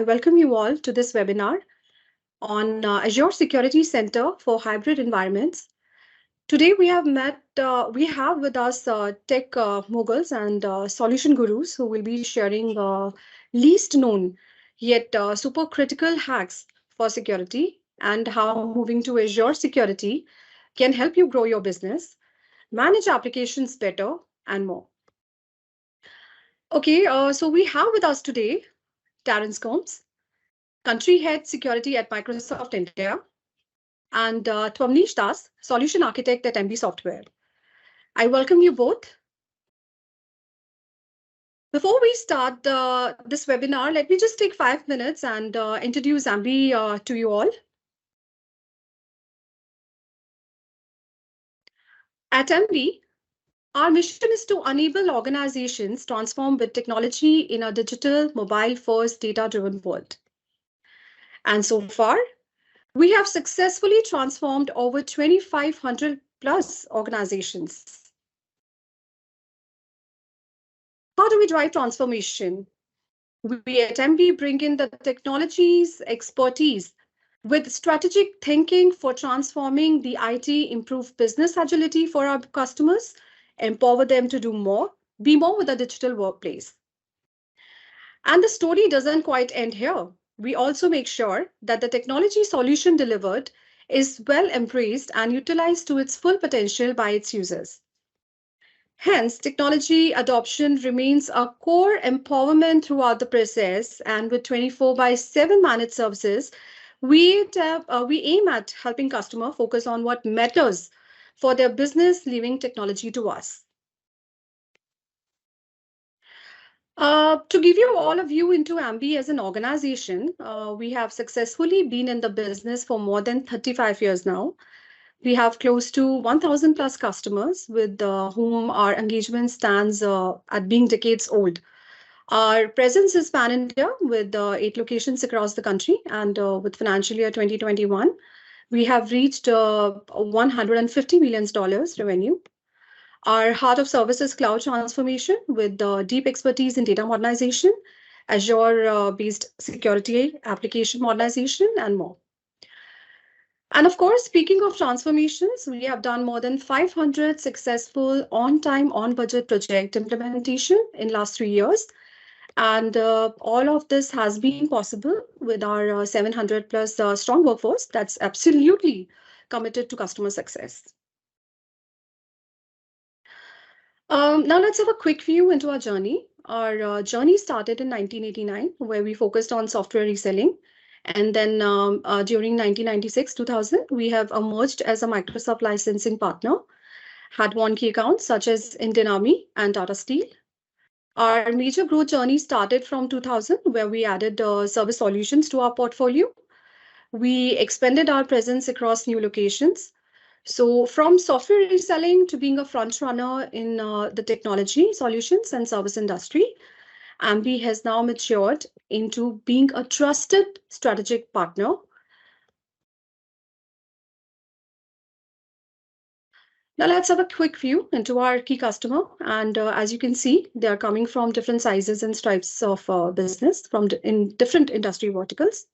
welcome you all to this webinar on Azure Security Center for hybrid environments. Today we have with us tech moguls and solution gurus who will be sharing least known yet super critical hacks for security and how moving to Azure Security can help you grow your business, manage applications better, and more. Okay, so we have with us today Terence Combs, Country Head Security at Microsoft India, and Twamnish Das, Solution Architect at Embee Software. I welcome you both. Before we start this webinar, let me just take 5 minutes and introduce Embee to you all. At Embee, our mission is to enable organizations transform with technology in a digital, mobile-first, data-driven world. And so far, we have successfully transformed over 2,500 plus organizations. How do we drive transformation? We at Embee bring in the technologies, expertise with strategic thinking for transforming the IT, improve business agility for our customers, empower them to do more, be more with the digital workplace. And the story doesn't quite end here. We also make sure that the technology solution delivered is well embraced and utilized to its full potential by its users. Hence, technology adoption remains a core empowerment throughout the process, and with 24/7 managed services, we aim at helping customer focus on what matters for their business, leaving technology to us. To give you all a view into Embee as an organization, we have successfully been in the business for more than 35 years now. We have close to 1,000 plus customers with whom our engagement stands at being decades old. Our presence is pan-India with 8 locations across the country, and with financial year 2021, we have reached $150 million revenue. Our heart of service is cloud transformation with deep expertise in data modernization, Azure-based security application modernization, and more. And of course, speaking of transformations, we have done more than 500 successful on-time, on-budget project implementation in last 3 years. And all of this has been possible with our 700 plus strong workforce that's absolutely committed to customer success. Now let's have a quick view into our journey. Our journey started in 1989, where we focused on software reselling. And then during 1996-2000, we have emerged as a Microsoft licensing partner, had won key accounts such as Indian Army and Tata Steel. Our major growth journey started from 2000, where we added service solutions to our portfolio. We expanded our presence across new locations. So from software reselling to being a front runner in the technology solutions and service industry, Embee has now matured into being a trusted strategic partner. Now let's have a quick view into our key customer. And as you can see, they are coming from different sizes and stripes of business in different industry verticals.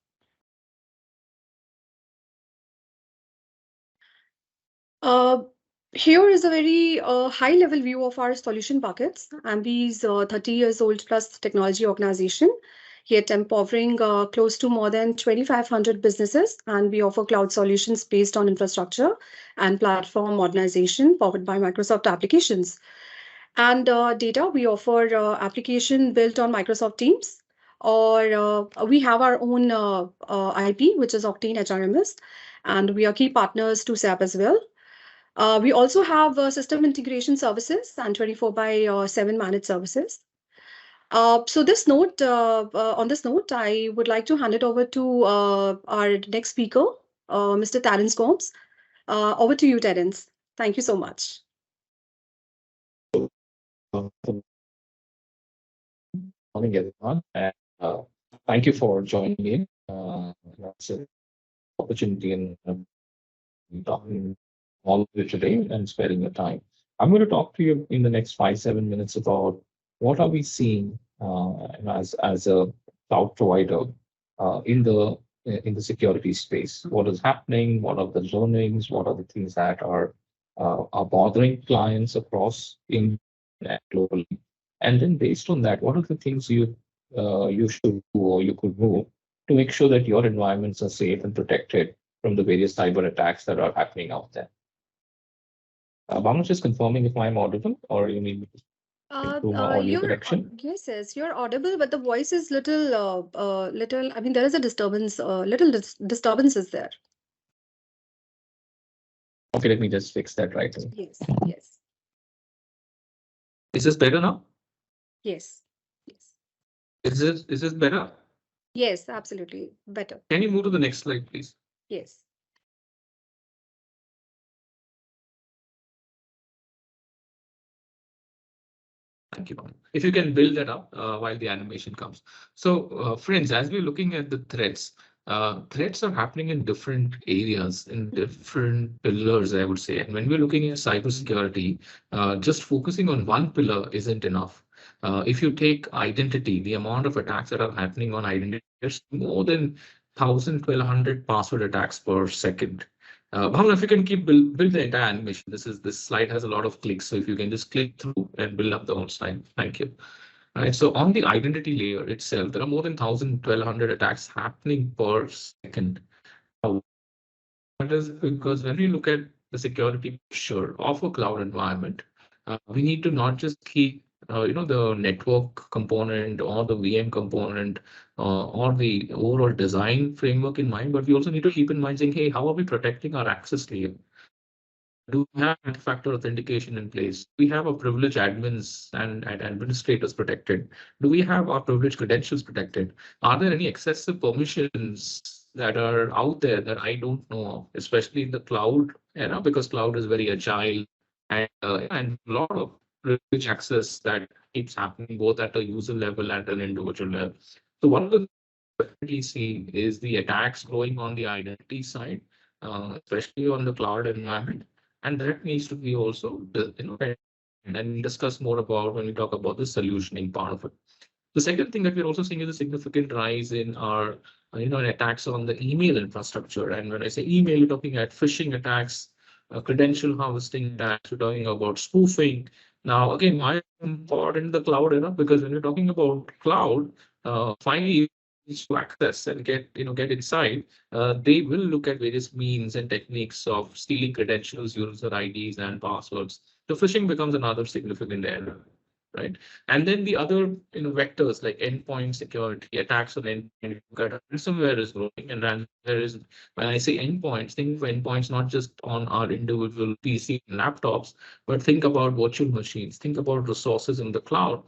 Here is a very high-level view of our solution buckets. Embee's 30 years old plus technology organization, yet empowering close to more than 2,500 businesses, and we offer cloud solutions based on infrastructure and platform modernization powered by Microsoft applications. And data, we offer application built on Microsoft Teams, or we have our own IP, which is Octane HRMS, and we are key partners to SAP as well. We also have system integration services and 24/7 managed services. So on this note, I would like to hand it over to our next speaker, Mr. Terence Combs. Over to you, Terence. Thank you so much. Good morning, everyone, and thank you for joining in. That's an opportunity in talking all of you today and sparing your time. I'm going to talk to you in the next 5-7 minutes about what are we seeing as a cloud provider in the security space. What is happening? What are the learnings? What are the things that are bothering clients across India and globally? And then based on that, what are the things you should do or you could move to make sure that your environments are safe and protected from the various cyber attacks that are happening out there? Bhavna, just confirming if I'm audible or you need me to improve my audio connection. Yes, yes, you're audible, but the voice is little. I mean, there is a disturbance. Disturbance is there. Okay, let me just fix that right away. Yes, yes, Is this better now? yes, yes, Is this better? yes. Absolutely better. Can you move to the next slide, please? Yes. Thank you, Bhavna. If you can build that up while the animation comes. So, friends, as we're looking at the threats, threats are happening in different areas, in different pillars, I would say. And when we're looking at cybersecurity, just focusing on one pillar isn't enough. If you take identity, the amount of attacks that are happening on identity, there's more than 1,200 password attacks per second. Bhavna, if you can build the entire animation. This slide has a lot of clicks, so if you can just click through and build up the whole slide. Thank you. All right, so on the identity layer itself, there are more than 1,200 attacks happening per second. That is because when we look at the security posture of a cloud environment, we need to not just keep the network component or the VM component or the overall design framework in mind, but we also need to keep in mind saying, hey, how are we protecting our access layer? Do we have multi-factor authentication in place? Do we have our privileged admins and administrators protected? Do we have our privileged credentials protected? Are there any excessive permissions that are out there that I don't know of, especially in the cloud era, because cloud is very agile and a lot of privileged access that keeps happening both at a user level and an individual level. So one of the definitely see is the attacks growing on the identity side, especially on the cloud environment, and that needs to be also and discuss more about when we talk about the solutioning part of it. The second thing that we're also seeing is a significant rise in our attacks on the email infrastructure. And when I say email, you're talking at phishing attacks, credential harvesting attacks. We're talking about spoofing. Now, again, why important the cloud era? Because when you're talking about cloud, finally to access and get inside, they will look at various means and techniques of stealing credentials, user IDs, and passwords. So phishing becomes another significant area, right? And then the other vectors like endpoint security, attacks on endpoint, ransomware is growing, and ransomware is, when I say endpoints, think of endpoints not just on our individual PC and laptops, but think about virtual machines, think about resources in the cloud,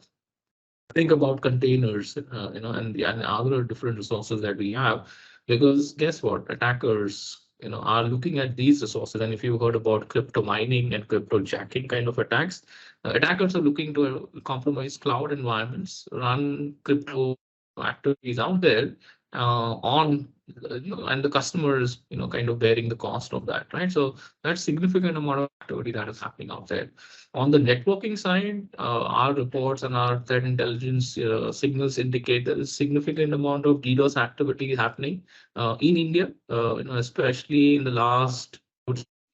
think about containers, and other different resources that we have. Because guess what? Attackers, are looking at these resources. And if you've heard about crypto mining and crypto jacking kind of attacks, attackers are looking to compromise cloud environments, run crypto activities out there and the customer is, kind of bearing the cost of that, right? So that's significant amount of activity that is happening out there. On the networking side, our reports and our threat intelligence signals indicate there is significant amount of DDoS activity happening in India, especially in the last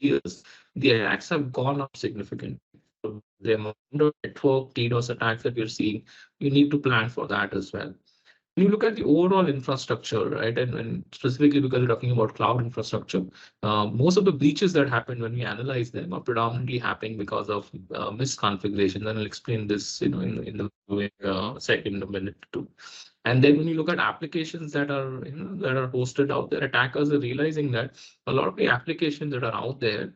years. The attacks have gone up significantly. So the amount of network DDoS attacks that we're seeing, you need to plan for that as well. When you look at the overall infrastructure, right, and specifically because we're talking about cloud infrastructure, most of the breaches that happen when we analyze them are predominantly happening because of misconfigurations. And I'll explain this, in the second a minute too. And then when you look at applications that are hosted out there, attackers are realizing that a lot of the applications that are out there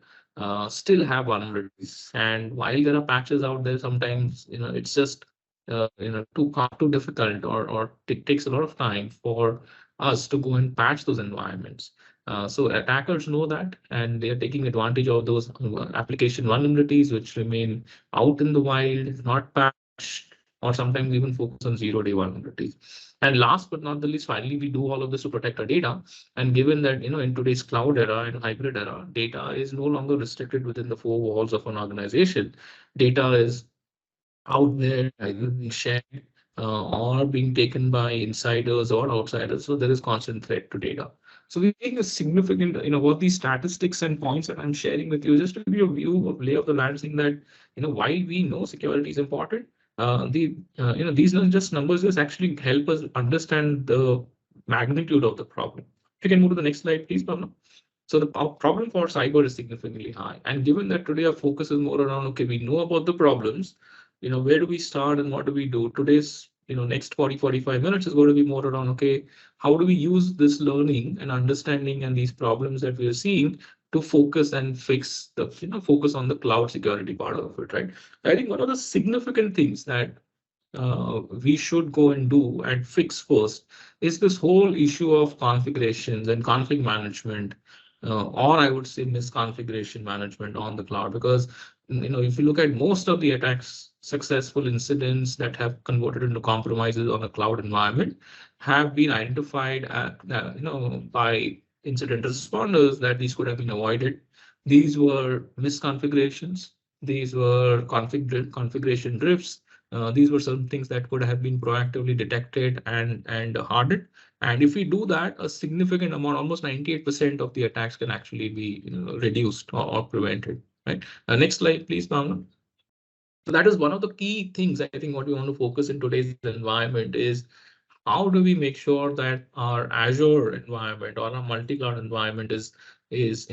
still have vulnerabilities. And while there are patches out there, sometimes it's just too difficult, or it takes a lot of time for us to go and patch those environments. So attackers know that, and they are taking advantage of those application vulnerabilities which remain out in the wild, not patched, or sometimes even focus on zero-day vulnerabilities. And last but not the least, finally, we do all of this to protect our data. And given that, in today's cloud era and hybrid era, data is no longer restricted within the four walls of an organization. Data is out there, being shared or being taken by insiders or outsiders. So there is constant threat to data. So we're seeing a significant, what these statistics and points that I'm sharing with you, just to give you a view of lay of the land, saying that, while we know security is important, these are just numbers just actually help us understand the magnitude of the problem. If you can move to the next slide, please, Pavna. So the problem for cyber is significantly high. And given that today our focus is more around, okay, we know about the problems, where do we start and what do we do? Today's, next 40-45 minutes is going to be more around, okay, how do we use this learning and understanding and these problems that we are seeing to focus and fix the, focus on the cloud security part of it, right? I think one of the significant things that we should go and do and fix first is this whole issue of configurations and config management, or I would say misconfiguration management on the cloud. Because if you look at most of the attacks, successful incidents that have converted into compromises on a cloud environment have been identified by incident responders that these could have been avoided. These were misconfigurations. These were configuration drifts. These were some things that could have been proactively detected and hardened. And if we do that, a significant amount, almost 98% of the attacks can actually be reduced or prevented. Right. Next slide, please, Bhavna. So that is one of the key things I think what we want to focus in today's environment is how do we make sure that our Azure environment or our multi-cloud environment is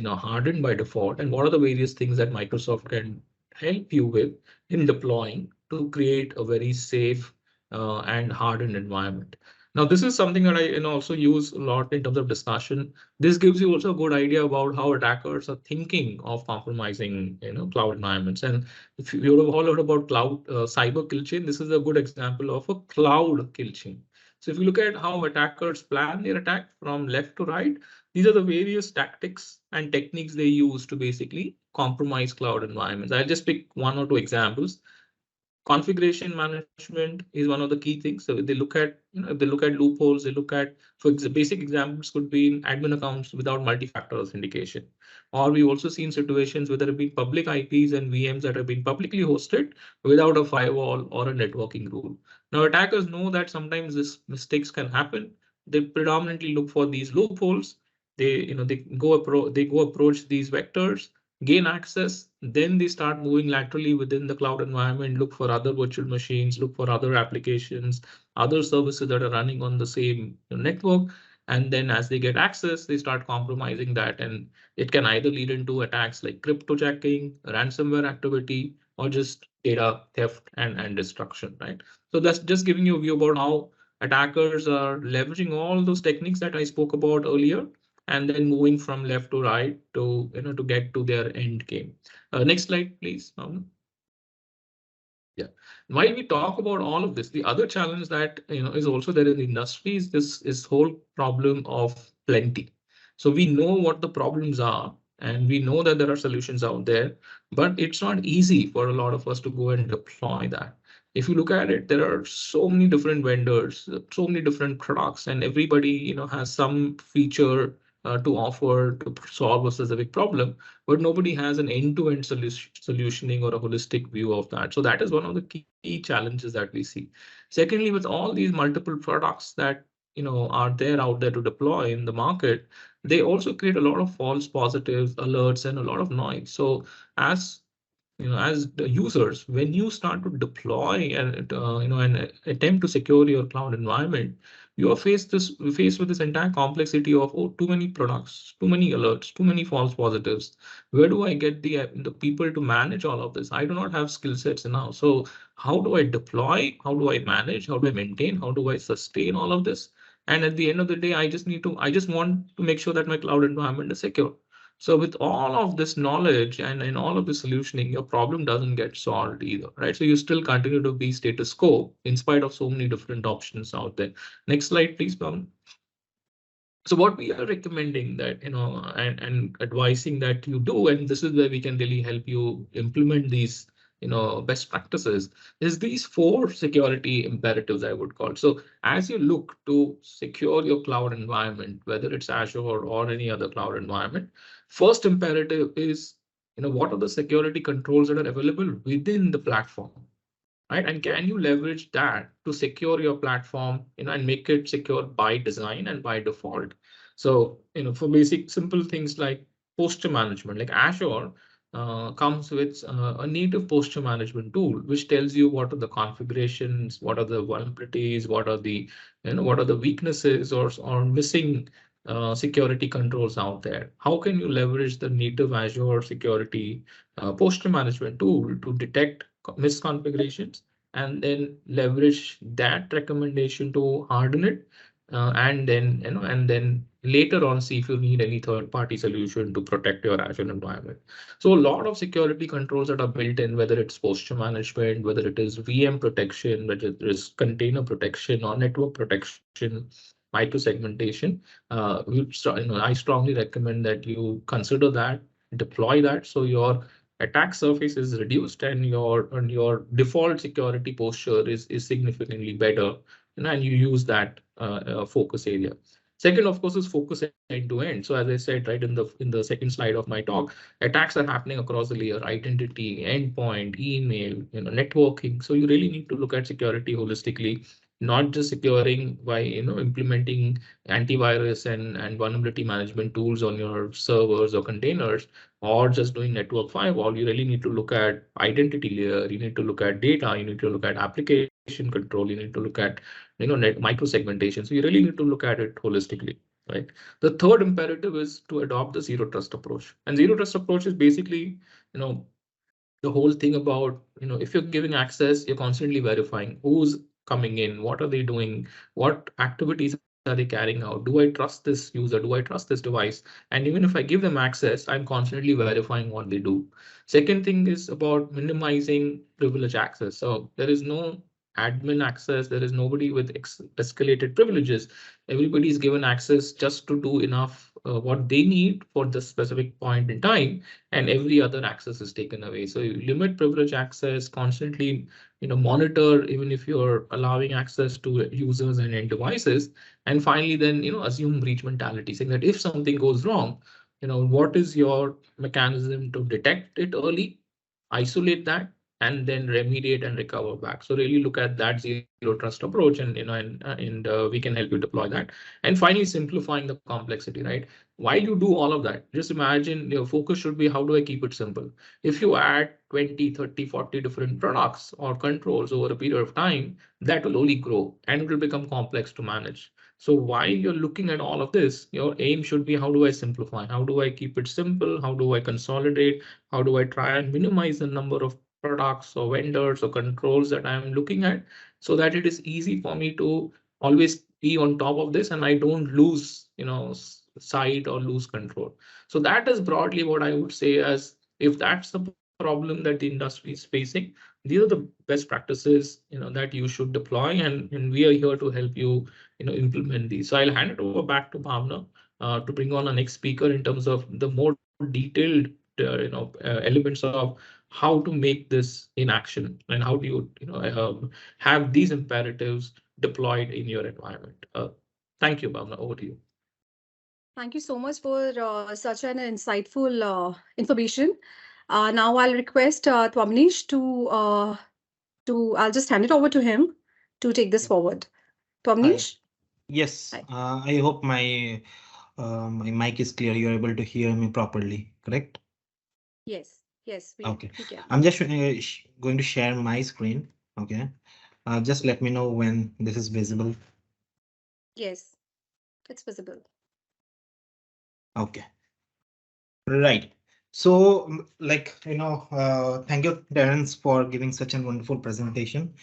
hardened by default, and what are the various things that Microsoft can help you with in deploying to create a very safe and hardened environment. Now, this is something that I also use a lot in terms of discussion. This gives you also a good idea about how attackers are thinking of compromising cloud environments. And if you have all heard about cloud cyber kill chain, this is a good example of a cloud kill chain. So if you look at how attackers plan their attack from left to right, these are the various tactics and techniques they use to basically compromise cloud environments. I'll just pick one or two examples. Configuration management is one of the key things. So they look at, if they look at loopholes, they look at, for basic examples could be in admin accounts without multi-factor authentication. Or we've also seen situations where there have been public IPs and VMs that have been publicly hosted without a firewall or a networking rule. Now, attackers know that sometimes these mistakes can happen. They predominantly look for these loopholes. They go approach these vectors, gain access, then they start moving laterally within the cloud environment, look for other virtual machines, look for other applications, other services that are running on the same network. And then as they get access, they start compromising that. And it can either lead into attacks like cryptojacking, ransomware activity, or just data theft and destruction, right? So that's just giving you a view about how attackers are leveraging all those techniques that I spoke about earlier and then moving from left to right to to get to their end game. Next slide, please. Yeah. While we talk about all of this, the other challenge that is also there in the industry is this is whole problem of plenty. So we know what the problems are, and we know that there are solutions out there, but it's not easy for a lot of us to go and deploy that. If you look at it, there are so many different vendors, so many different products, and everybody has some feature to offer to solve a specific problem, but nobody has an end-to-end solutioning or a holistic view of that. So that is one of the key challenges that we see. Secondly, with all these multiple products that are there out there to deploy in the market, they also create a lot of false positives, alerts, and a lot of noise. So as as the users, when you start to deploy and and attempt to secure your cloud environment, you are faced with this entire complexity of, oh, too many products, too many alerts, too many false positives. Where do I get the people to manage all of this? I do not have skill sets now. So how do I deploy? How do I manage? How do I maintain? How do I sustain all of this? And at the end of the day, I just want to make sure that my cloud environment is secure. So with all of this knowledge and in all of the solutioning, your problem doesn't get solved either, right? So you still continue to be status quo in spite of so many different options out there. Next slide, please, Pawan. So what we are recommending that, and advising that you do, and this is where we can really help you implement these, best practices, is these four security imperatives, I would call. So as you look to secure your cloud environment, whether it's Azure or any other cloud environment, first imperative is, what are the security controls that are available within the platform? right? And can you leverage that to secure your platform, and make it secure by design and by default? So, for basic simple things like posture management, like Azure comes with a native posture management tool, which tells you what are the configurations, what are the vulnerabilities, what are the weaknesses or missing security controls out there. How can you leverage the native Azure security posture management tool to detect misconfigurations and then leverage that recommendation to harden it, and then later on see if you need any third party solution to protect your Azure environment. So a lot of security controls that are built in, whether it's posture management, whether it is VM protection, whether it is container protection or network protection, micro segmentation. I strongly recommend that you consider that, deploy that, so your attack surface is reduced and your default security posture is significantly better, and you use that focus area. Second, of course, is focus end to end. So as I said, right, in the second slide of my talk, attacks are happening across the layer: identity, endpoint, email, networking. So you really need to look at security holistically, not just securing by implementing antivirus and vulnerability management tools on your servers or containers, or just doing network firewall. You really need to look at identity layer, you need to look at data, you need to look at application control, you need to look at micro segmentation. So you really need to look at it holistically, right? The third imperative is to adopt the zero trust approach. And zero trust approach is basically, you know, the whole thing about, if you're giving access, you're constantly verifying who's coming in, what are they doing, what activities are they carrying out, do I trust this user, do I trust this device? And even if I give them access, I'm constantly verifying what they do. Second thing is about minimizing privilege access. So there is no admin access, there is nobody with escalated privileges. Everybody is given access just to do enough what they need for the specific point in time, and every other access is taken away. So you limit privilege access, constantly, monitor even if you're allowing access to users and end devices. And finally, then, assume breach mentality, saying that if something goes wrong, what is your mechanism to detect it early, isolate that, and then remediate and recover back. So really look at that zero trust approach, and we can help you deploy that. And finally, simplifying the complexity, right? While you do all of that, just imagine your focus should be, how do I keep it simple? If you add 20, 30, 40 different products or controls over a period of time, that will only grow and it will become complex to manage. So while you're looking at all of this, your aim should be, how do I simplify? How do I keep it simple? How do I consolidate? How do I try and minimize the number of products or vendors or controls that I'm looking at, so that it is easy for me to always be on top of this and I don't lose, sight or lose control. So that is broadly what I would say as, if that's the problem that the industry is facing, these are the best practices, that you should deploy, and we are here to help you, implement these. So I'll hand it over back to Bhavna to bring on our next speaker in terms of the more detailed elements of how to make this in action, and how do you, have these imperatives deployed in your environment. Thank you, Bhavna. Over to you. Thank you so much for such an insightful information. Now I'll request Twamnish I'll just hand it over to him to take this Yeah. forward. Hi. Twamnish? Yes, Hi. I hope my mic is clear. You're able to hear me properly, correct? Yes, yes, Okay. we can. I'm just going to share my screen. Okay. Just let me know when this is visible. Yes, it's visible. Okay. Right. So, thank you, Terence, for giving such a wonderful presentation.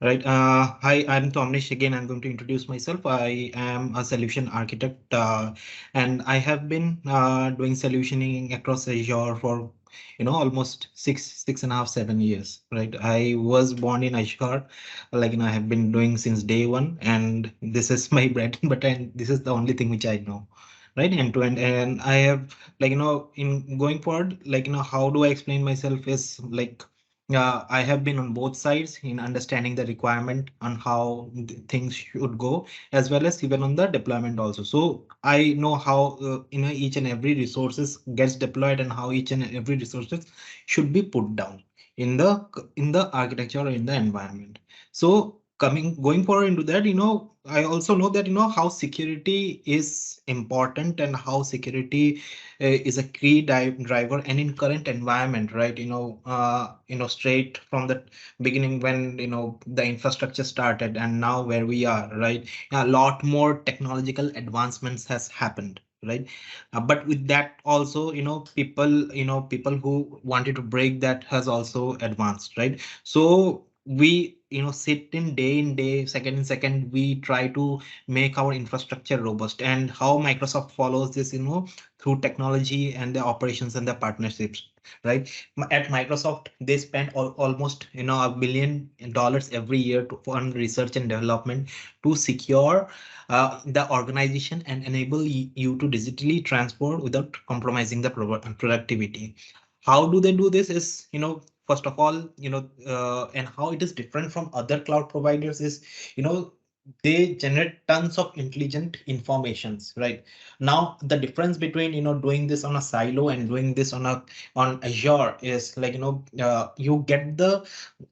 Right. Hi, I'm Tomnish again. I'm going to introduce myself. I am a solution architect, and I have been doing solutioning across Azure for, almost 6.5, 7 years. Right. I was born in Azure, I have been doing since day one, and this is my bread and butter, and this is the only thing which I know. Right, end to end. And I have, in going forward, how do I explain myself is I have been on both sides in understanding the requirement on how things should go, as well as even on the deployment also. So I know how each and every resources gets deployed and how each and every resources should be put down. in the architecture or in the environment. So going forward into that, I also know that how security is important and how security is a key driver, and in current environment, right? Straight from the beginning when the infrastructure started and now where we are, right? A lot more technological advancements has happened, right? But with that also, people who wanted to break that has also advanced, right? So we sit in day, second in second, we try to make our infrastructure robust. And how Microsoft follows this, through technology and the operations and the partnerships, right? At Microsoft, they spend almost $1 billion every year to fund research and development to secure the organization and enable you to digitally transfer without compromising the productivity. How do they do this is, first of all, and how it is different from other cloud providers is, you know, they generate tons of intelligent informations, right? Now, the difference between, doing this on a silo and doing this on Azure is like, you get the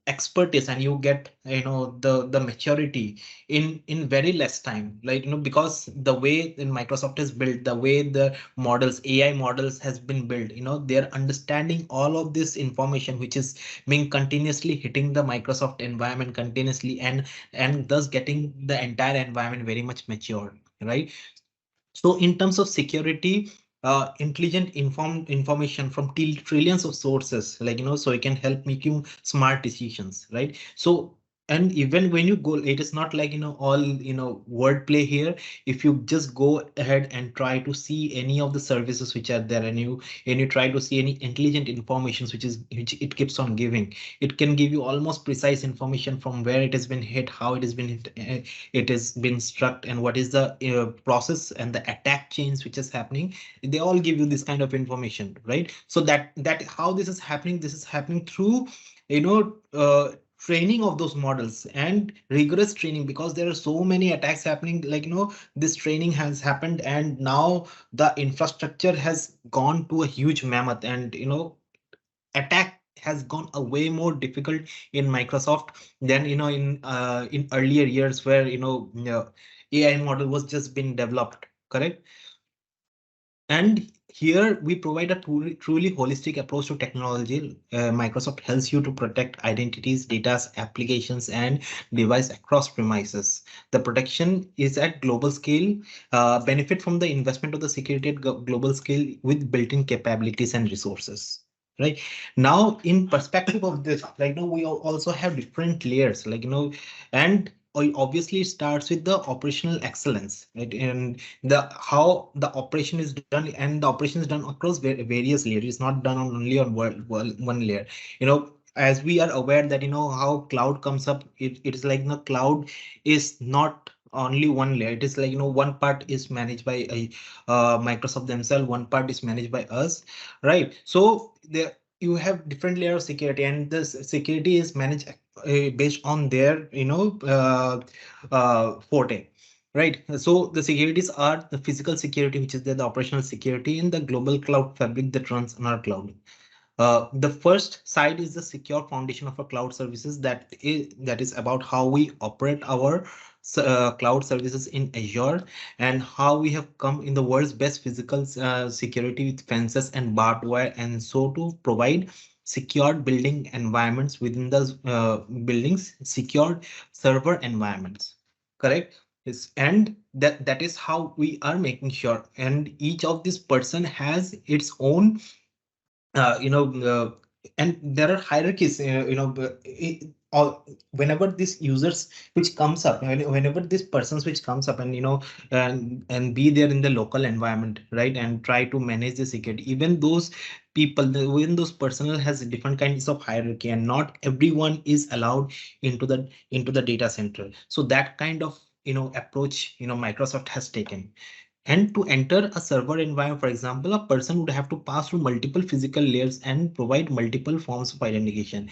expertise and you get the maturity in very less time, like because the way in Microsoft is built, the way the AI models has been built, they're understanding all of this information which is being continuously hitting the Microsoft environment continuously, and thus getting the entire environment very much matured, right? So in terms of security, intelligent informed information from trillions of sources, like so it can help making smart decisions, right? So, and even when you go, it is not like all wordplay here. If you just go ahead and try to see any of the services which are there, and you try to see any intelligent informations which it keeps on giving, it can give you almost precise information from where it has been hit, how it has been hit, it has been struck, and what is the process and the attack chains which is happening. They all give you this kind of information, right? So that how this is happening through training of those models and rigorous training, because there are so many attacks happening, like this training has happened, and now the infrastructure has gone to a huge mammoth, and attack has gone a way more difficult in Microsoft than in earlier years where AI model was just being developed, correct? And here we provide a truly holistic approach to technology. Microsoft helps you to protect identities, data, applications, and device across premises. The protection is at global scale, benefit from the investment of the security at global scale with built-in capabilities and resources. Right now, in perspective of this, like we also have different layers, like and obviously it starts with the operational excellence, right? And the how the operation is done, and the operation is done across various layers. It's not done on only on one layer. As we are aware that how cloud comes up, it is like cloud is not only one layer. It is like one part is managed by Microsoft themselves, one part is managed by us, right? So there you have different layer of security, and this security is managed based on their forte. Right. So the securities are the physical security, which is the operational security in the global cloud fabric that runs on our cloud. The first side is the secure foundation of our cloud services. That is about how we operate our cloud services in Azure, and how we have come in the world's best physical security with fences and barbed wire, and so to provide secured building environments within the buildings, secured server environments. Correct. Yes, and that is how we are making sure. And each of this person has its own uh, you know, uh, and there are hierarchies, whenever these users which comes up, whenever these persons which comes up, and and be there in the local environment, right, and try to manage the security, even those people, even those personnel has different kinds of hierarchy, and not everyone is allowed into the data center. So that kind of approach Microsoft has taken. And to enter a server environment, for example, a person would have to pass through multiple physical layers and provide multiple forms of identification.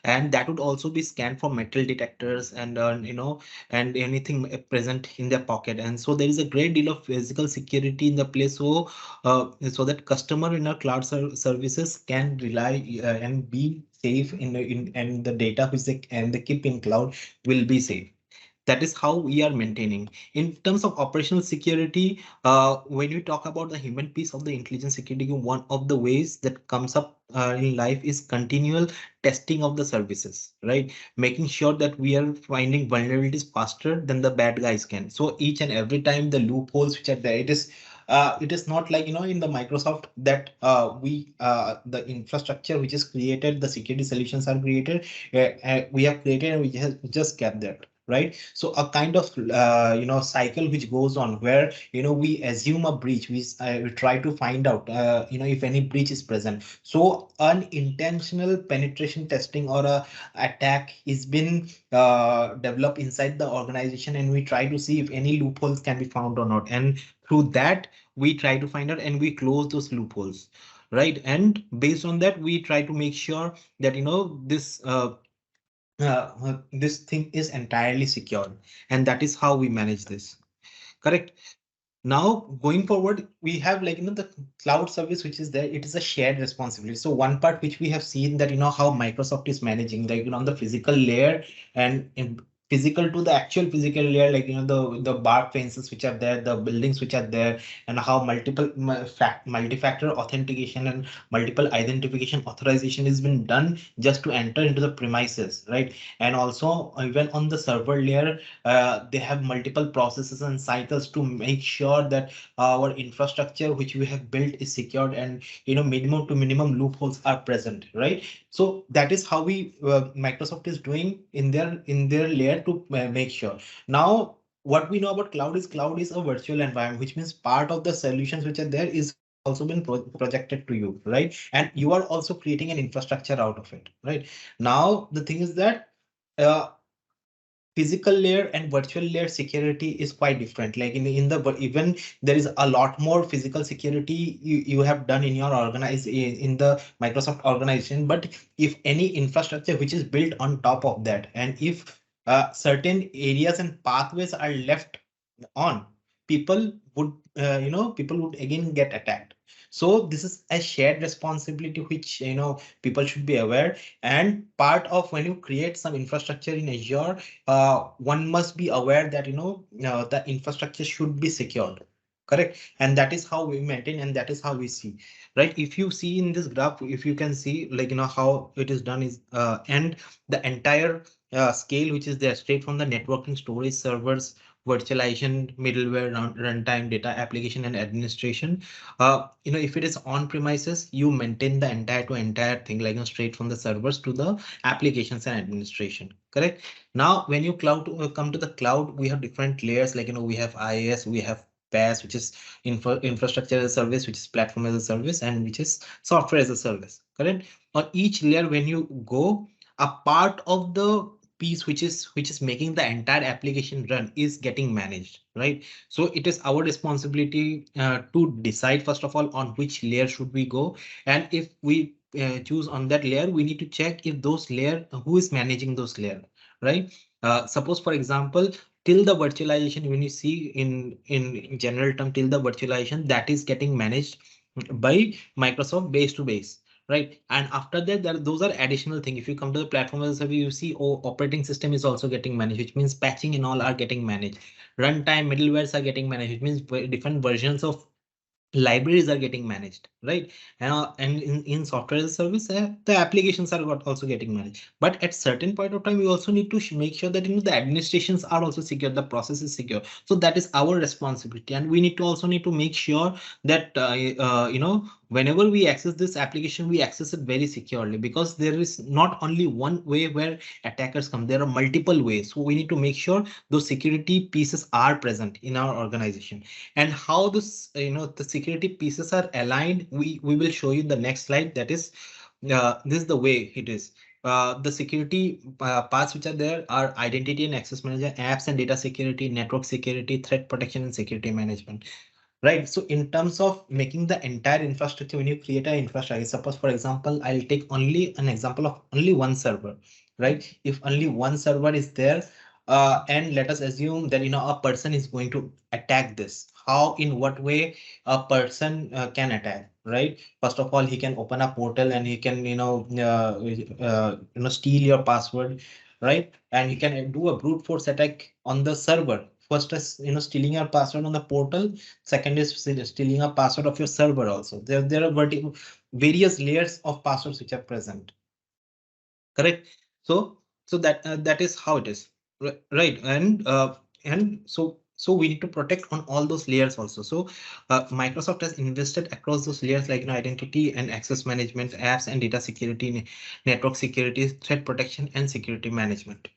And that would also be scanned for metal detectors and and anything present in their pocket. And so there is a great deal of physical security in the place, so that customer in our cloud services can rely and be safe in and the data which they keep in cloud will be safe. That is how we are maintaining. In terms of operational security, when we talk about the human piece of the intelligence security, one of the ways that comes up in life is continual testing of the services, right? Making sure that we are finding vulnerabilities faster than the bad guys can. So each and every time the loopholes which are there, it is not like in the Microsoft that we the infrastructure which is created, the security solutions are created, we have created and we just kept that, right? So a kind of cycle which goes on where we assume a breach, we try to find out if any breach is present. So unintentional penetration testing or a attack is been developed inside the organization, and we try to see if any loopholes can be found or not, and through that we try to find out and we close those loopholes, right? And based on that we try to make sure that this thing is entirely secure, and that is how we manage this. Correct. Now going forward, we have the cloud service which is there. It is a shared responsibility. So one part which we have seen that how Microsoft is managing, like on the physical layer, and in physical to the actual physical layer, like the bar fences which are there, the buildings which are there, and how multi-factor authentication and multiple identification authorization has been done just to enter into the premises, right? And also even on the server layer, they have multiple processes and cycles to make sure that our infrastructure which we have built is secured, and minimum to minimum loopholes are present, right? So that is how we Microsoft is doing in their layer to make sure. Now what we know about cloud is a virtual environment, which means part of the solutions which are there is also been projected to you, right? And you are also creating an infrastructure out of it, right? Now the thing is that uh, physical layer and virtual layer security is quite different. Like even there is a lot more physical security you have done in your in the Microsoft organization. But if any infrastructure which is built on top of that, and if certain areas and pathways are left on, people would people would again get attacked. So this is a shared responsibility which people should be aware. And part of when you create some infrastructure in Azure, one must be aware that the infrastructure should be secured. Correct. And that is how we maintain, and that is how we see, right? If you see in this graph, if you can see like how it is done is and the entire scale which is there, straight from the networking, storage, servers, virtualization, middleware, runtime, data, application, and administration. If it is on premises, you maintain the entire thing, like straight from the servers to the applications and administration. Correct. Now, when you come to the cloud, we have different layers. Like we have IaaS, we have PaaS, which is infrastructure as a service, which is platform as a service, and which is software as a service. Correct. On each layer, when you go, a part of the piece which is making the entire application run is getting managed, right? So it is our responsibility to decide first of all on which layer should we go, and if we choose on that layer, we need to check if those layer, who is managing those layer, right? Suppose for example, till the virtualization, when you see in general term, till the virtualization, that is getting managed by Microsoft base to base, right? And after that, those are additional thing. If you come to the platform as a service, you see, oh, operating system is also getting managed, which means patching and all are getting managed. Runtime, middlewares are getting managed, which means different versions of libraries are getting managed, right? And in software as a service, the applications are also getting managed. But at certain point of time, we also need to make sure that the administrations are also secure, the process is secure. So that is our responsibility, and we need to also need to make sure that whenever we access this application, we access it very securely, because there is not only one way where attackers come, there are multiple ways. So we need to make sure those security pieces are present in our organization. And how this the security pieces are aligned, we will show you in the next slide. That is this is the way it is. The security parts which are there are identity and access manager, apps and data security, network security, threat protection, and security management. Right. So in terms of making the entire infrastructure, when you create an infrastructure, suppose for example, I'll take only an example of only one server, right? If only one server is there, and let us assume that a person is going to attack this. How, in what way a person can attack, right? First of all, he can open a portal and he can steal your password, right? And he can do a brute force attack on the server. First is stealing your password on the portal. Second is stealing a password of your server also. There are various layers of passwords which are present. Correct. So that is how it is. Right. And so we need to protect on all those layers also. So Microsoft has invested across those layers like identity and access management, apps and data security, network security, threat protection, and security management.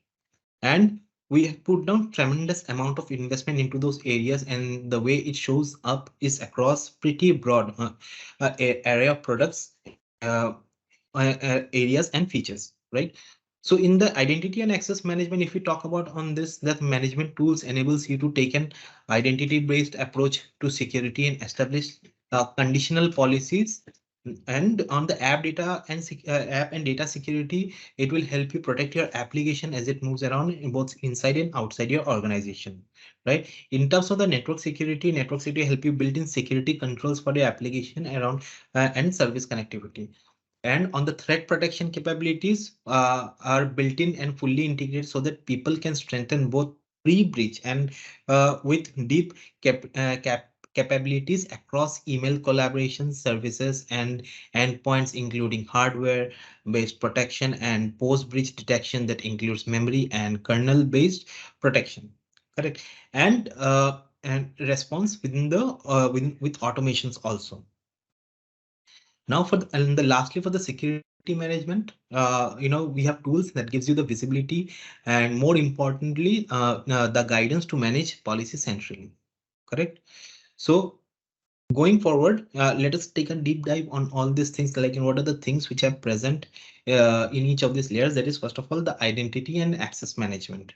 And we have put down tremendous amount of investment into those areas, and the way it shows up is across pretty broad area of products, areas and features, right? So in the identity and access management, if we talk about on this, that management tools enables you to take an identity based approach to security and establish conditional policies. And on the app and data security, it will help you protect your application as it moves around in both inside and outside your organization, right? In terms of the network security help you build in security controls for the application around and service connectivity. And on the threat protection capabilities are built in and fully integrated so that people can strengthen both pre-breach and with deep capabilities across email collaboration services and endpoints, including hardware-based protection and post-breach detection that includes memory and kernel-based protection. Correct. And response within with automations also. Now and the lastly for the security management, we have tools that gives you the visibility and more importantly, the guidance to manage policy centrally. Correct. So going forward, let us take a deep dive on all these things, like what are the things which are present in each of these layers. That is, first of all, the identity and access management.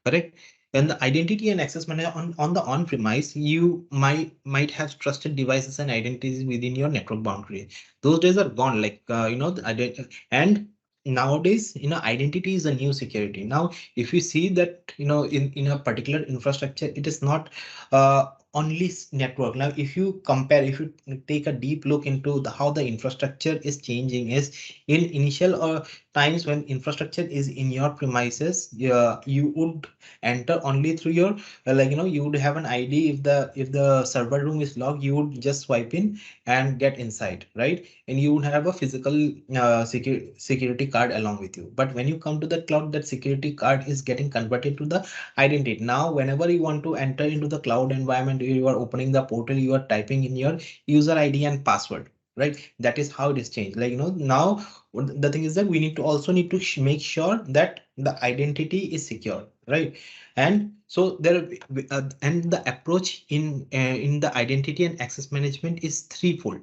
Correct. And the identity and access manager on the on-premise, you might have trusted devices and identities within your network boundary. Those days are gone. Like and nowadays, identity is a new security. Now, if you see that, in a particular infrastructure, it is not only network. Now, if you compare, if you take a deep look into how the infrastructure is changing, is in initial times when infrastructure is in your premises, you would enter only through your you would have an ID. If the server room is locked, you would just swipe in and get inside, right? And you would have a physical security card along with you. But when you come to the cloud, that security card is getting converted to the identity. Now whenever you want to enter into the cloud environment, you are opening the portal, you are typing in your user ID and password, right? That is how it is changed. Now the thing is that we need to make sure that the identity is secure, right? And so and the approach in the identity and access management is threefold.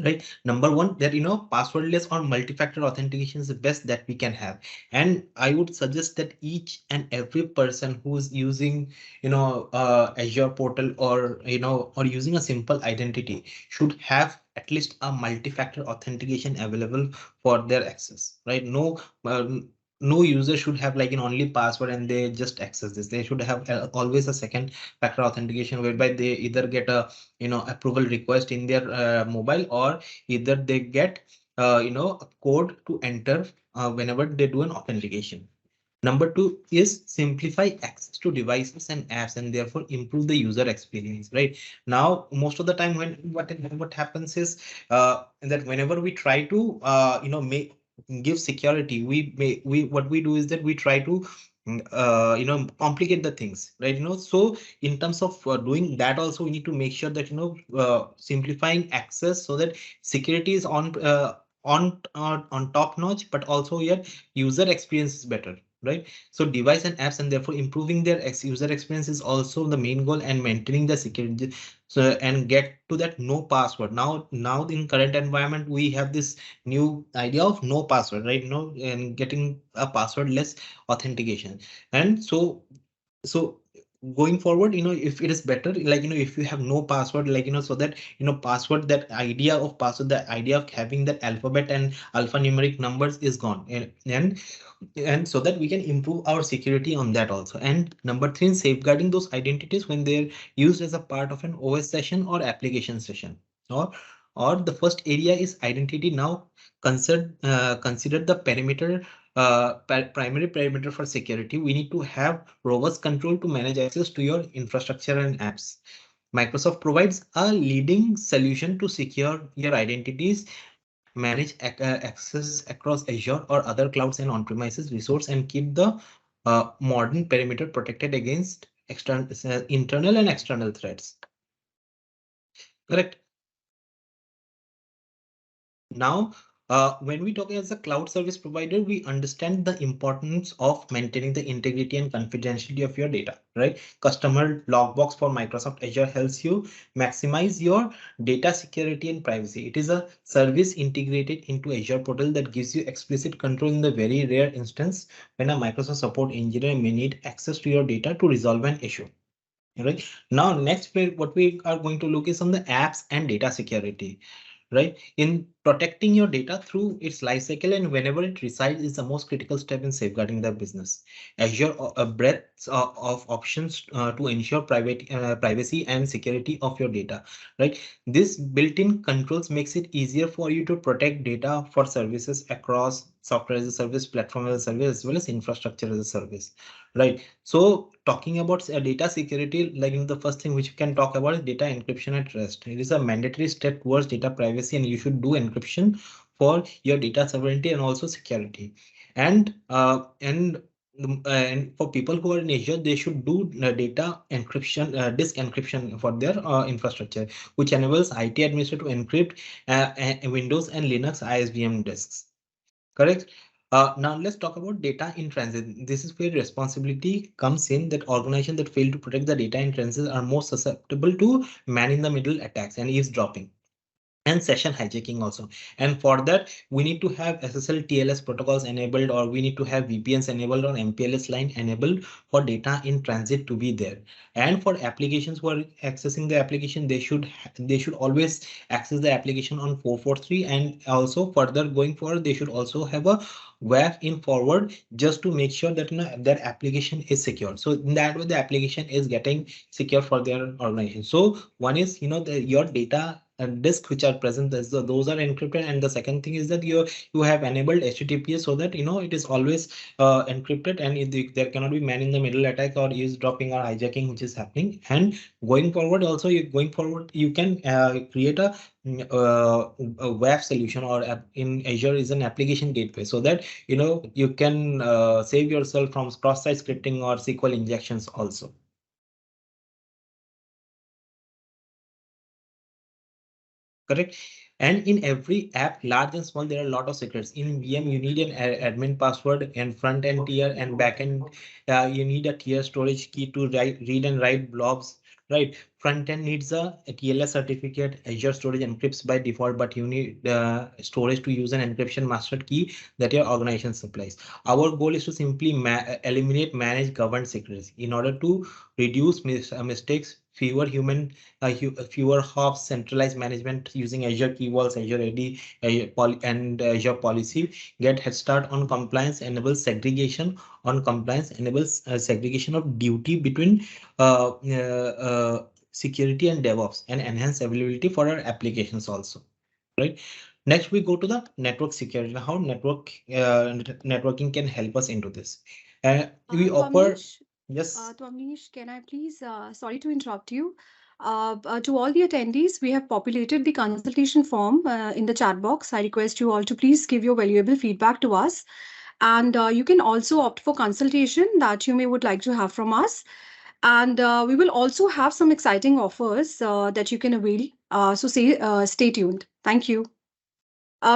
Right. Number one, that passwordless or multi-factor authentication is the best that we can have. And I would suggest that each and every person who is using, Azure portal or or using a simple identity should have at least a multi-factor authentication available for their access. Right. No user should have like an only password and they just access this. They should have always a second factor authentication whereby they either get a approval request in their mobile, or either they get a code to enter whenever they do an authentication. Number two is simplify access to devices and apps and therefore improve the user experience. Right now, most of the time when what happens is that whenever we try to make give security, we what we do is that we try to complicate the things, right? So in terms of doing that also, we need to make sure that simplifying access so that security is on top notch, but also your user experience is better, right? So device and apps and therefore improving their user experience is also the main goal, and maintaining the security. So and get to that no password. Now in current environment we have this new idea of no password, right? And getting a passwordless authentication. And so going forward, if it is better, like, if you have no password, like, so that, password, that idea of password, the idea of having that alphabet and alphanumeric numbers is gone. And so that we can improve our security on that also. And number three, safeguarding those identities when they're used as a part of an OS session or application session. Or or the first area is identity. Now consider the perimeter, primary perimeter for security. We need to have robust control to manage access to your infrastructure and apps. Microsoft provides a leading solution to secure your identities, manage access across Azure or other clouds and on-premises resource, and keep the modern perimeter protected against internal and external threats. Correct. Now, when we talk as a cloud service provider, we understand the importance of maintaining the integrity and confidentiality of your data, right? Customer Logbox for Microsoft Azure helps you maximize your data security and privacy. It is a service integrated into Azure portal that gives you explicit control in the very rare instance when a Microsoft support engineer may need access to your data to resolve an issue. Right now, next, what we are going to look is on the apps and data security. Right, in protecting your data through its lifecycle and whenever it resides is the most critical step in safeguarding the business. Azure a breadth of options to ensure privacy and security of your data. Right, this built-in controls makes it easier for you to protect data for services across software as a service, platform as a service, as well as infrastructure as a service. Right, so talking about data security, like, the first thing which you can talk about is data encryption at rest. It is a mandatory step towards data privacy, and you should do encryption for your data sovereignty and also security. And for people who are in Azure, they should do data encryption, disk encryption for their infrastructure, which enables IT administrator to encrypt Windows and Linux ISBM disks. Correct. Now let's talk about data in transit. This is where responsibility comes in, that organizations that fail to protect the data in transit are more susceptible to man-in-the-middle attacks and eavesdropping and session hijacking also. And for that, we need to have SSL TLS protocols enabled, or we need to have VPNs enabled or MPLS line enabled for data in transit to be there. And for applications who are accessing the application, they should always access the application on 443. And also further going forward, they should also have a WAF in forward, just to make sure that, their application is secure. So in that way, the application is getting secure for their organization. So one is, your data and disk which are present, those are encrypted. And the second thing is that you have enabled HTTPS, so that, it is always encrypted, and there cannot be man in the middle attack or eavesdropping or hijacking which is happening. And going forward also, you can create a WAF solution, or in Azure is an application gateway, so that, you can save yourself from cross-site scripting or SQL injections also. Correct. And in every app, large and small, there are a lot of secrets. In VM, you need an admin password, and front end tier and back end, you need a tier storage key to read and write blobs. Right. Front end needs a TLS certificate. Azure Storage encrypts by default, but you need storage to use an encryption master key that your organization supplies. Our goal is to simply eliminate, manage, govern secrets in order to reduce mistakes, fewer hops, centralized management using Azure Key Vaults, Azure AD, and Azure Policy. Get head start on compliance, enables segregation on compliance, enables segregation of duty between security and DevOps, and enhance availability for our applications also. Right. Next, we go to the network security. How networking can help us into this. We offer. Twamnish, Yes. Twamnish, can I please, sorry to interrupt you. To all the attendees, we have populated the consultation form in the chat box. I request you all to please give your valuable feedback to us. And you can also opt for consultation that you may would like to have from us. And we will also have some exciting offers that you can avail. Stay tuned. Thank you.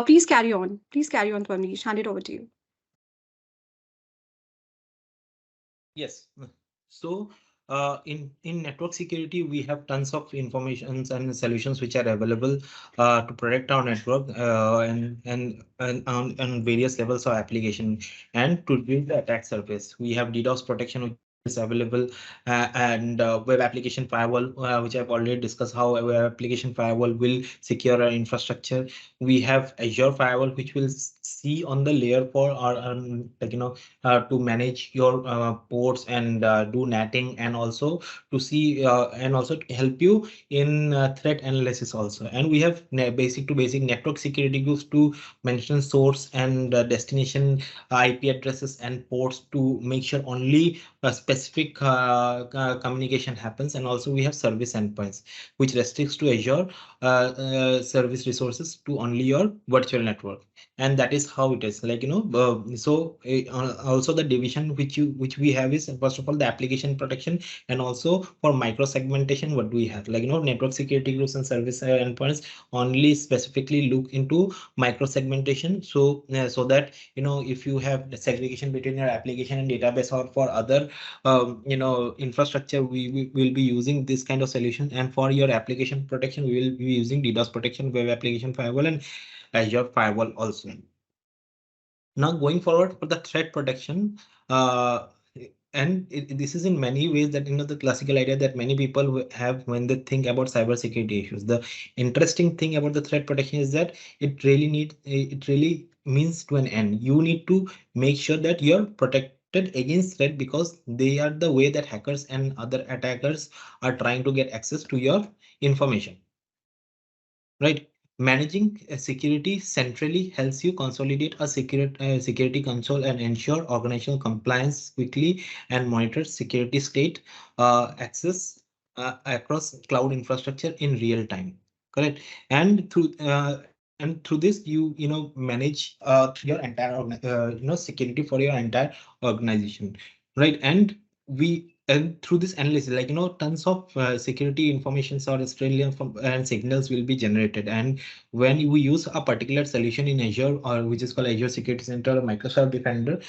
Please carry on. Please carry on, Twamnish. Hand it over to you. Yes. So in network security, we have tons of informations and solutions which are available to protect our network, and on various levels of application, and to build the attack surface. We have DDoS protection, which is is available, and web application firewall, which I've already discussed how a web application firewall will secure our infrastructure. We have Azure firewall, which will see on the layer for our to manage your ports and do netting, and also to see and also to help you in threat analysis also. And we have basic to basic network security groups to mention source and destination IP addresses and ports to make sure only a specific communication happens. And also we have service endpoints, which restricts to Azure service resources to only your virtual network. And that is how it is, also the division which we have is, first of all, the application protection, and also for micro segmentation, what do we have, network security groups and service endpoints only specifically look into micro segmentation. So that if you have the segregation between your application and database, or for other infrastructure, we will be using this kind of solution. And for your application protection, we will be using DDoS protection, web application firewall, and Azure firewall also. Now going forward for the threat protection, uh, this is in many ways that the classical idea that many people have when they think about cybersecurity issues. The interesting thing about the threat protection is that it really means to an end. You need to make sure that you're protected against threat, because they are the way that hackers and other attackers are trying to get access to your information. Right. Managing security centrally helps you consolidate a security console and ensure organizational compliance quickly, and monitor security state access across cloud infrastructure in real time. Correct. And through this, manage your entire security for your entire organization. Right. And through this analysis, tons of security informations or Australian and signals will be generated. And when we use a particular solution in Azure, or which is called Azure Security Center or Microsoft Defender,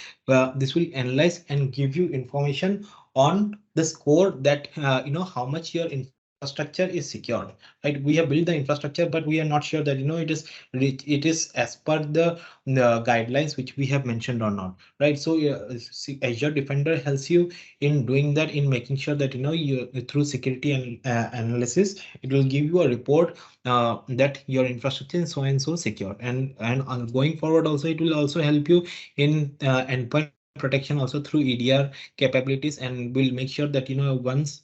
this will analyze and give you information on the score that how much your infrastructure is secured. Right? We have built the infrastructure, but we are not sure that it is as per the guidelines which we have mentioned or not. Right? So Azure Defender helps you in doing that, in making sure that you through security and analysis, it will give you a report that your infrastructure is so and so secure. And going forward also, it will also help you in endpoint protection also through EDR capabilities, and will make sure that once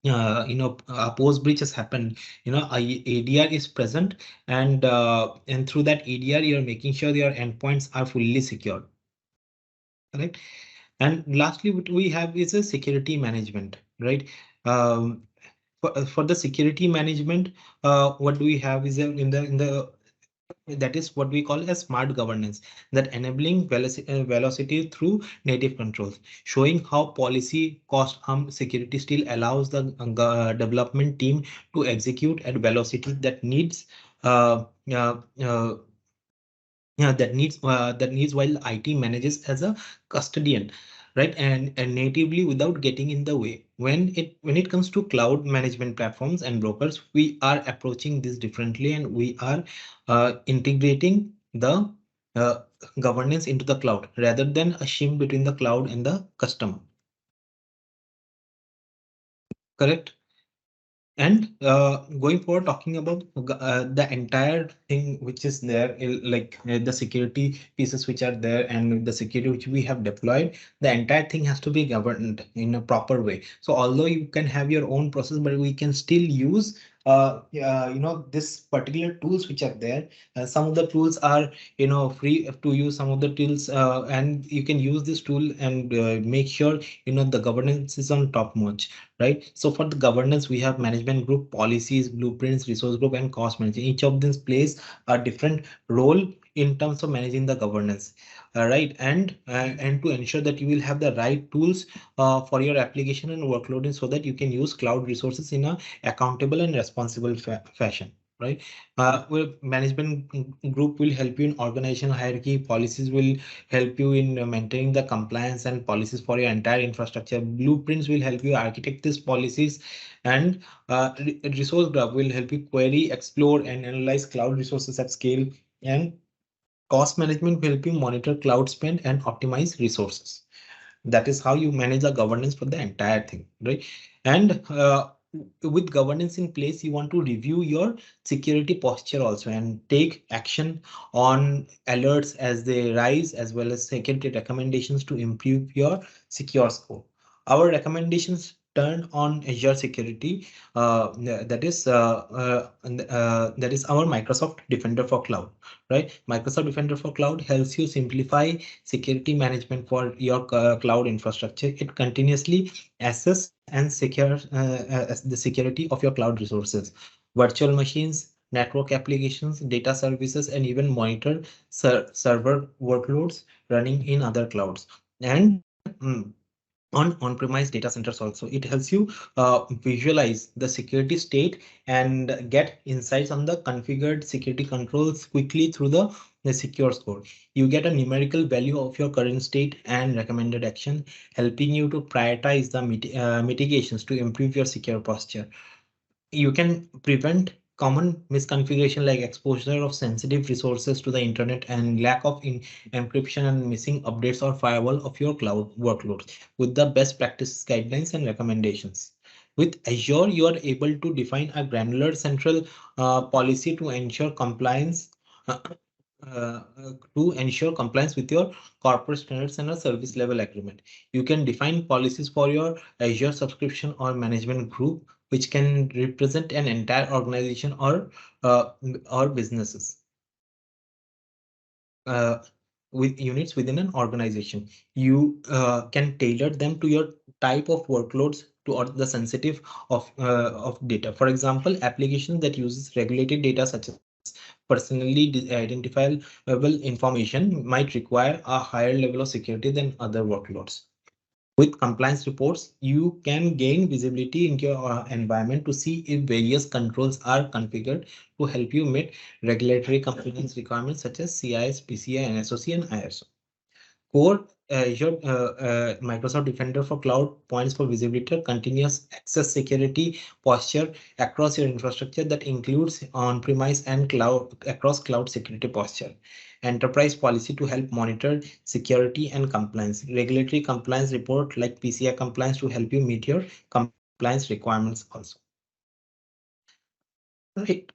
a post breach has happened, ADR is present, and through that ADR, you're making sure your endpoints are fully secured. Correct. And lastly, what we have is a security management, right? For the security management, what do we have is in the that is what we call as smart governance, that enabling velocity through native controls, showing how policy cost security still allows the development team to execute at velocity that needs uh, uh, uh, that needs while IT manages as a custodian, right? And natively without getting in the way. When it comes to cloud management platforms and brokers, we are approaching this differently, and we are integrating the uh, governance into the cloud rather than a shim between the cloud and the customer. Correct. And going forward, talking about the entire thing which is there, the security pieces which are there and the security which we have deployed, the entire thing has to be governed in a proper way. So although you can have your own process, but we can still use this particular tools which are there. Some of the tools are free to use, some of the tools, and you can use this tool and make sure the governance is on top notch. Right. So for the governance, we have management group, policies, blueprints, resource group, and cost management. Each of them plays a different role in terms of managing the governance. Right. And to ensure that you will have the right tools for your application and workloading, so that you can use cloud resources in a accountable and responsible fashion. Right. Management group will help you in organization hierarchy. Policies will help you in maintaining the compliance and policies for your entire infrastructure. Blueprints will help you architect these policies, and resource graph will help you query, explore, and analyze cloud resources at scale. And cost management will help you monitor cloud spend and optimize resources. That is how you manage the governance for the entire thing, right? And with governance in place, you want to review your security posture also and take action on alerts as they rise, as well as security recommendations to improve your secure score. Our recommendations turn on Azure Security, that is our Microsoft Defender for Cloud, right? Microsoft Defender for Cloud helps you simplify security management for your cloud infrastructure. It continuously assess and secure the security of your cloud resources, virtual machines, network applications, data services, and even monitor server workloads running in other clouds. And on-premise data centers also, it helps you visualize the security state and get insights on the configured security controls quickly through the secure score. You get a numerical value of your current state and recommended action, helping you to prioritize the mitigations to improve your secure posture. You can prevent common misconfiguration like exposure of sensitive resources to the internet and lack of encryption and missing updates or firewall of your cloud workloads with the best practices guidelines and recommendations. With Azure, you are able to define a granular central policy uh, to ensure compliance with your corporate standards and a service level agreement. You can define policies for your Azure subscription or management group, which can represent an entire organization uh, or businesses uh, with units within an organization. You can tailor them to your type of workloads to or the sensitive of data. For example, applications that uses regulated data such as personally identifiable information might require a higher level of security than other workloads. With compliance reports, you can gain visibility into your environment to see if various controls are configured to help you meet regulatory compliance requirements such as CIS, PCI, NSOC, and ISO. Core Azure Microsoft Defender for Cloud points for visibility, continuous access security posture across your infrastructure that includes on-premise and cloud across cloud security posture. Enterprise policy to help monitor security and compliance. Regulatory compliance report like PCI compliance to help you meet your compliance requirements also. Right.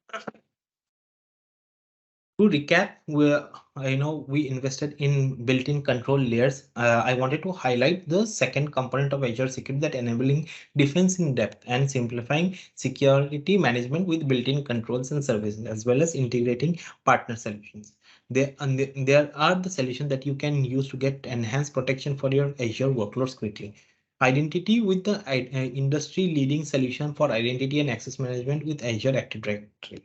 To recap, we invested in built-in control layers. I wanted to highlight the second component of Azure Security, that enabling defense in depth and simplifying security management with built-in controls and services, as well as integrating partner solutions. There are the solutions that you can use to get enhanced protection for your Azure workloads quickly. Identity with the industry-leading solution for identity and access management with Azure Active Directory.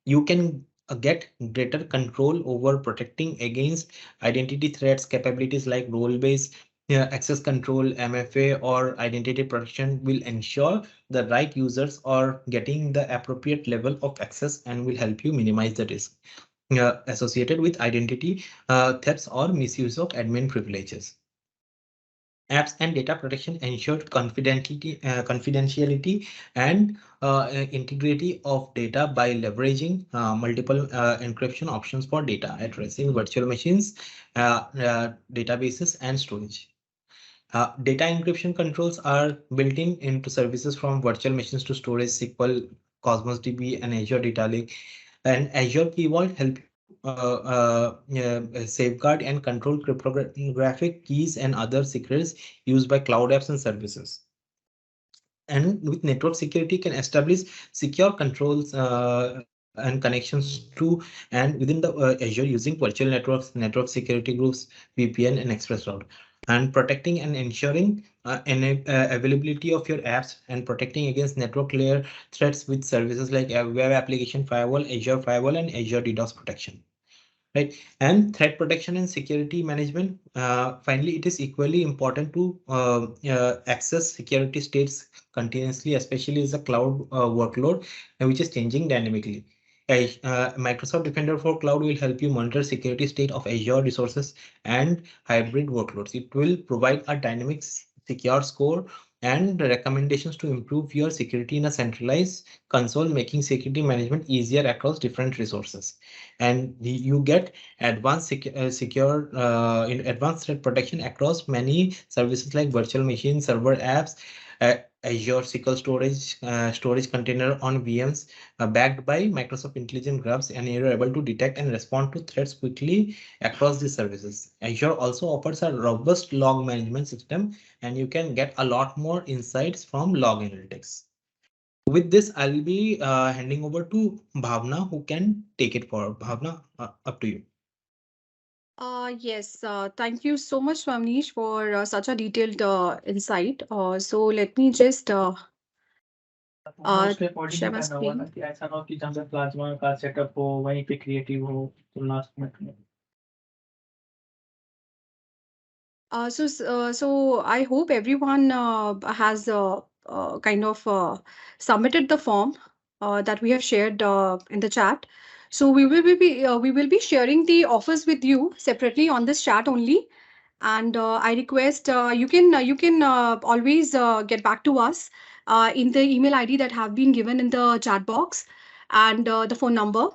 You can get greater control over protecting against identity threats. Capabilities like role-based access control, MFA, or identity protection will ensure the right users are getting the appropriate level of access and will help you minimize the risk associated with identity thefts or misuse of admin privileges. Apps and data protection ensure confidentiality and integrity of data by leveraging multiple encryption options for data, addressing virtual machines, databases, and storage. Data encryption controls are built into services from virtual machines to storage, SQL, Cosmos DB, and Azure Data Lake. And Azure Key Vault help you safeguard and control cryptographic keys and other secrets used by cloud apps and services. And with network security, can establish secure controls and connections to and within the Azure using virtual networks, network security groups, VPN, and express route, and protecting and ensuring availability of your apps and protecting against network layer threats with services like web application firewall, Azure firewall, and Azure DDoS protection. Right. And threat protection and security management. Finally, it is equally important to access security states continuously, especially as a cloud workload, which is changing dynamically. Microsoft Defender for Cloud will help you monitor security state of Azure resources and hybrid workloads. It will provide a dynamic secure score and recommendations to improve your security in a centralized console, making security management easier across different resources. And you get in advanced threat protection across many services like virtual machines, server apps, uh, Azure SQL storage container on VMs, backed by Microsoft Intelligent Graphs, and you're able to detect and respond to threats quickly across these services. Azure also offers a robust log management system, and you can get a lot more insights from log analytics. With this, I'll be handing over to Bhavna, who can take it forward. Bhavna, up to you. Yes, thank you so much, Swamnish, for such a detailed insight. So let me just most recording share he my करना हुआ ना screen. कि ऐसा ना हो कि जहाँ पे प्लाज्मा का सेटअप हो वहीं पे क्रिएटिव हो तो लास्ट मिनट में So I hope everyone has kind of submitted the form that we have shared in the chat. So we will be sharing the offers with you separately on this chat only. And I request you can always get back to us in the email ID that have been given in the chat box and the phone number.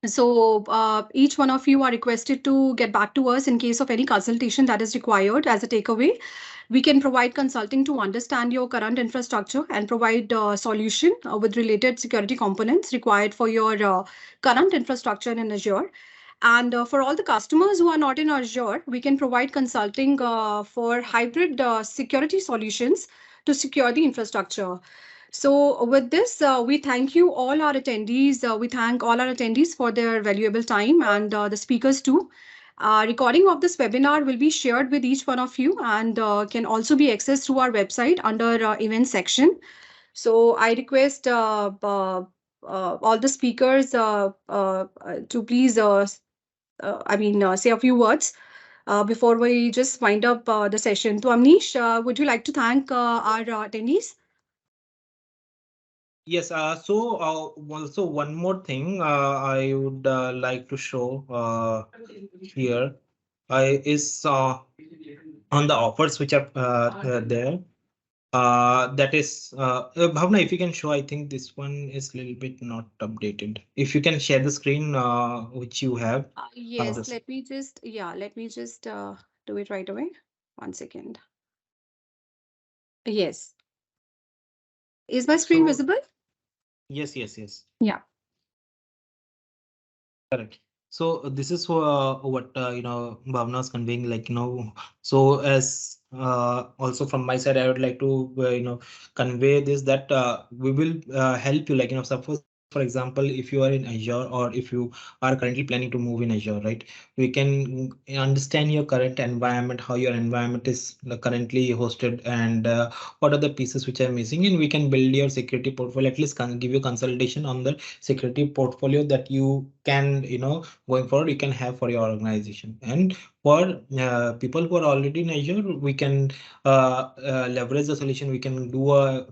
So each one of you are requested to get back to us in case of any consultation that is required as a takeaway. We can provide consulting to understand your current infrastructure and provide solution with related security components required for your current infrastructure in Azure. And for all the customers who are not in Azure, we can provide consulting for hybrid security solutions to secure the infrastructure. So with this, we thank you all our attendees. We thank all our attendees for their valuable time and the speakers too. Recording of this webinar will be shared with each one of you and can also be accessed through our website under event section. So I request all the speakers to please, say a few words before we just wind up the session. To Amnish, would you like to thank our attendees? Yes, also one more thing I would like to show here is on the offers which are there. That is, Bhavna, if you can show, I think this one is a little bit not updated. If you can share the screen which you have on Yes, this. let me just do it right away. One second. Yes. Is my screen So, visible? yes, yes, yes. Yeah. Correct. So this is what Bhavna is conveying, like so as also from my side, I would like to convey this, that we will help you, like suppose for example, if you are in Azure, or if you are currently planning to move in Azure, right? We can understand your current environment, how your environment is currently hosted, and what are the pieces which are missing, and we can build your security portfolio, at least give you consultation on the security portfolio that you can going forward you can have for your organization. And for people who are already in Azure, we can leverage the solution. We can do a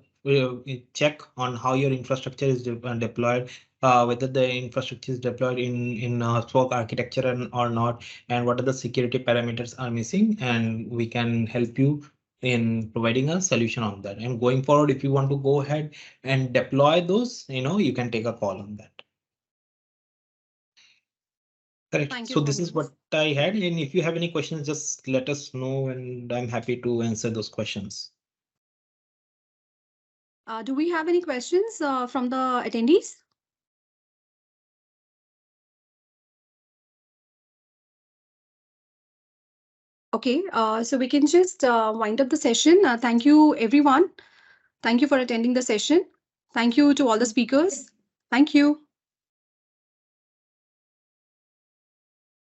check on how your infrastructure is deployed, whether the infrastructure is deployed in SOC architecture or not, and what are the security parameters are missing, and we can help you in providing a solution on that. And going forward, if you want to go ahead and deploy those, you can take a call on that. Correct. Thank you, So this is Swami. what I had. And if you have any questions, just let us know, and I'm happy to answer those questions. Do we have any questions from the attendees? Okay, so we can just wind up the session. Thank you, everyone. Thank you for attending the session. Thank you to all the speakers. Thank you.